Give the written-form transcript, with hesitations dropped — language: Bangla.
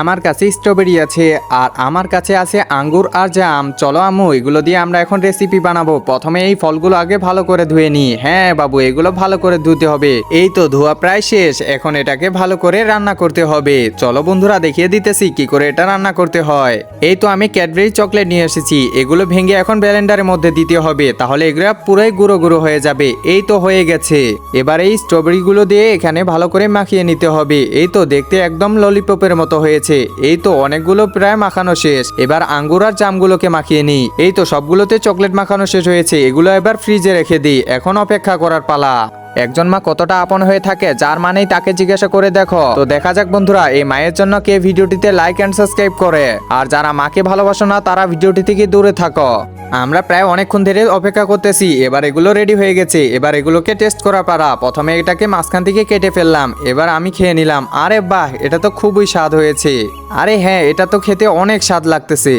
আমার কাছে স্ট্রবেরি আছে আর আমার কাছে আছে আঙ্গুর আর জাম। চলো আম্মু, এগুলো দিয়ে আমরা এখন রেসিপি বানাবো। প্রথমে এই ফলগুলো আগে ভালো করে ধুয়ে নিই। হ্যাঁ বাবু, এগুলো ভালো করে ধুতে হবে। এই তো ধোয়া প্রায় শেষ, এখন এটাকে ভালো করে রান্না করতে হবে। চলো বন্ধুরা, দেখিয়ে দিতেছি কি করে এটা রান্না করতে হয়। এই তো আমি ক্যাডবেরি চকলেট নিয়ে এসেছি, এগুলো ভেঙে এখন ব্লেন্ডারের মধ্যে দিতে হবে, তাহলে এগুলো পুরোই গুঁড়ো গুঁড়ো হয়ে যাবে। এই তো হয়ে গেছে। এবার এই স্ট্রবেরিগুলো দিয়ে এখানে ভালো করে মাখিয়ে নিতে হবে। এই তো দেখতে একদম ললিপপের মতো হয়েছে। এই তো অনেকগুলো প্রায় মাখানো শেষ, এবার আঙ্গুর আর জামগুলোকে মাখিয়ে নিই। এই তো সবগুলোতে চকলেট মাখানো শেষ হয়েছে, এগুলো এবার ফ্রিজে রেখে দিই। এখন অপেক্ষা করার পালা। একজন মা কতটা আপন হয়ে থাকে, যার মানেই তাকে জিজ্ঞাসা করে দেখো। তো দেখা যাক বন্ধুরা, এই মায়ের জন্য কে ভিডিওটিতে লাইক এন্ড সাবস্ক্রাইব করে, আর যারা মাকে ভালোবাসো না তারা ভিডিওটি থেকে দূরে থাকো। আমরা প্রায় অনেকক্ষণ ধরে অপেক্ষা করতেছি, এবার এগুলো রেডি হয়ে গেছে। এবার এগুলোকে টেস্ট করা পারা। প্রথমে এটাকে মাঝখান থেকে কেটে ফেললাম, এবার আমি খেয়ে নিলাম। আরে বাহ, এটা তো খুবই স্বাদ হয়েছে। আরে হ্যাঁ, এটা তো খেতে অনেক স্বাদ লাগতেছে।